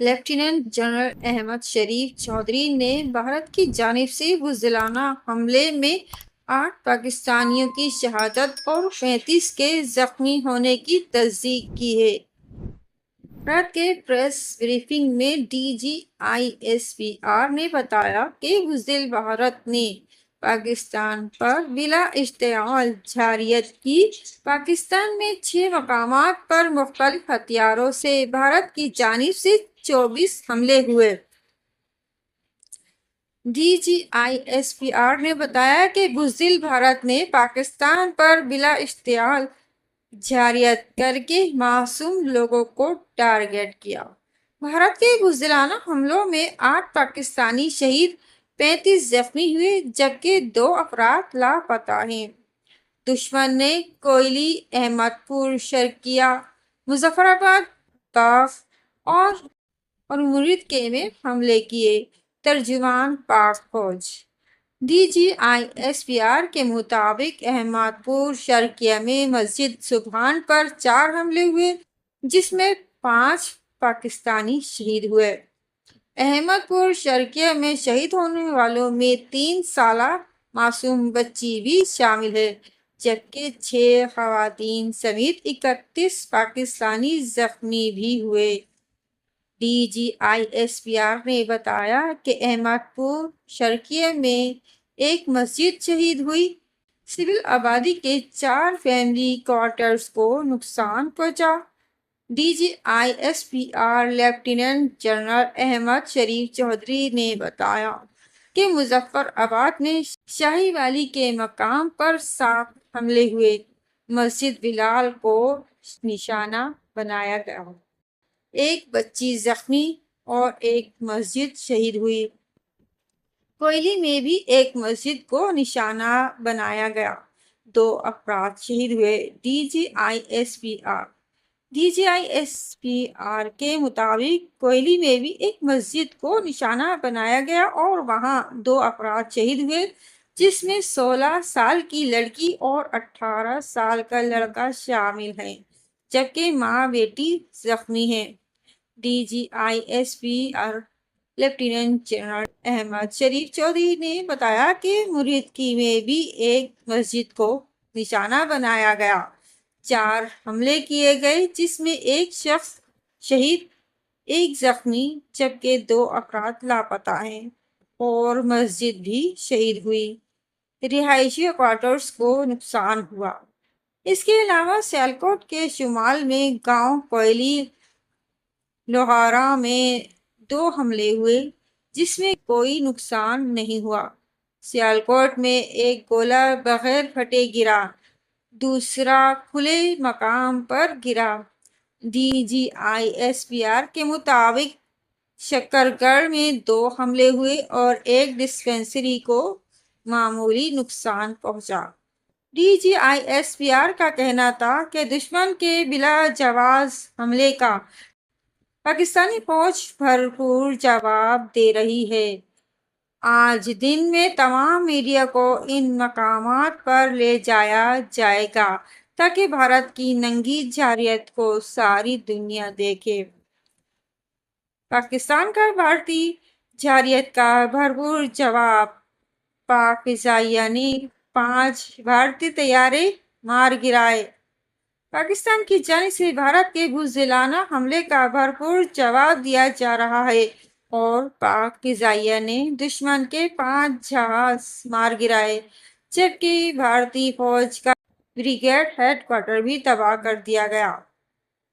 Lieutenant general Ahmed Sharif Chaudhry نے بھارت کی جانب سے بزدلانہ حملے میں 8 پاکستانیوں کی شہادت اور 35 کے زخمی ہونے کی تصدیق کی ہے۔ رات کے پریس بریفنگ میں D G I S P R نے بتایا کہ بزدل بھارت نے پاکستان پر بلا اشتعال جارحیت کی۔ پاکستان میں 6 مقامات پر مختلف ہتھیاروں سے بھارت کی جانب سے 24 حملے ہوئے۔ D G I S P R نے بتایا کہ بزدل بھارت نے پاکستان پر بلا اشتعال جارحیت کر کے معصوم لوگوں کو ٹارگٹ کیا۔ بھارت کے بزدلانہ حملوں میں 8 پاکستانی شہید، 35 زخمی ہوئے جبکہ 2 افراد لاپتہ ہیں۔ دشمن نے کوئلی، احمد پور، شرقیہ، مظفر آباد، باغ اور مرید میں حملے کیے۔ ترجمان پاک فوج۔ D G I S P R کے مطابق احمد پور شرقیہ میں مسجد سبحان پر 4 حملے ہوئے جس میں 5 پاکستانی شہید ہوئے۔ احمد پور شرقیہ میں شہید ہونے والوں میں 3 سالہ معصوم بچی بھی شامل ہے جبکہ 6 خواتین سمیت 31 پاکستانی زخمی بھی ہوئے۔ D G I S P R نے بتایا کہ احمد پور شرقیہ میں ایک مسجد شہید ہوئی۔ سول آبادی کے 4 فیملی کوارٹرز کو نقصان پہنچا۔ D G I S P R lieutenant general Ahmed Sharif Chaudhry نے بتایا کہ مظفر آباد میں شاہی والی کے مقام پر 7 حملے ہوئے۔ مسجد بلال کو نشانہ بنایا گیا۔ ایک بچی زخمی اور ایک مسجد شہید ہوئی۔ کوئلی میں بھی ایک مسجد کو نشانہ بنایا گیا، 2 افراد شہید ہوئے۔ D G I S P R. D G I S P R کے مطابق کوئلی میں بھی ایک مسجد کو نشانہ بنایا گیا اور وہاں 2 افراد شہید ہوئے جس میں 16 سال کی لڑکی اور 18 سال کا لڑکا شامل ہیں جبکہ ماں بیٹی زخمی ہیں۔ D G I S P R lieutenant general Ahmed Sharif Chaudhry نے بتایا کہ مرید میں بھی ایک مسجد کو نشانہ بنایا گیا۔ 4 حملے کیے گئے جس میں ایک شخص شہید، ایک زخمی جبکہ 2 افراد لاپتہ ہیں اور مسجد بھی شہید ہوئی۔ رہائشی کوارٹرز کو نقصان ہوا۔ اس کے علاوہ سیالکوٹ کے شمال میں گاؤں کوئلی لوہارا میں 2 حملے ہوئے جس میں کوئی نقصان نہیں ہوا۔ سیالکوٹ میں ایک گولہ بغیر پھٹے گرا، دوسرا کھلے مقام پر گرا۔ D G I S P R کے مطابق شکر گڑھ میں 2 حملے ہوئے اور ایک ڈسپنسری کو معمولی نقصان پہنچا۔ D G I S P R کا کہنا تھا کہ دشمن کے بلا جواز حملے کا پاکستانی فوج بھرپور جواب دے رہی ہے۔ آج دن میں تمام میڈیا کو ان مقامات پر لے جایا جائے گا تاکہ بھارت کی ننگی جارحیت کو ساری دنیا دیکھے۔ پاکستان کا بھارتی جارحیت کا بھرپور جواب۔ پاک فضائیہ نے 5 بھارتی طیارے مار گرائے۔ پاکستان کی جانب سے بھارت کے بزدلانہ حملے کا بھرپور جواب دیا جا رہا ہے اور پاک فضائیہ نے دشمن کے 5 جہاز مار گرائے جبکہ بھارتی فوج کا بریگیڈ ہیڈ کوارٹر بھی تباہ کر دیا گیا۔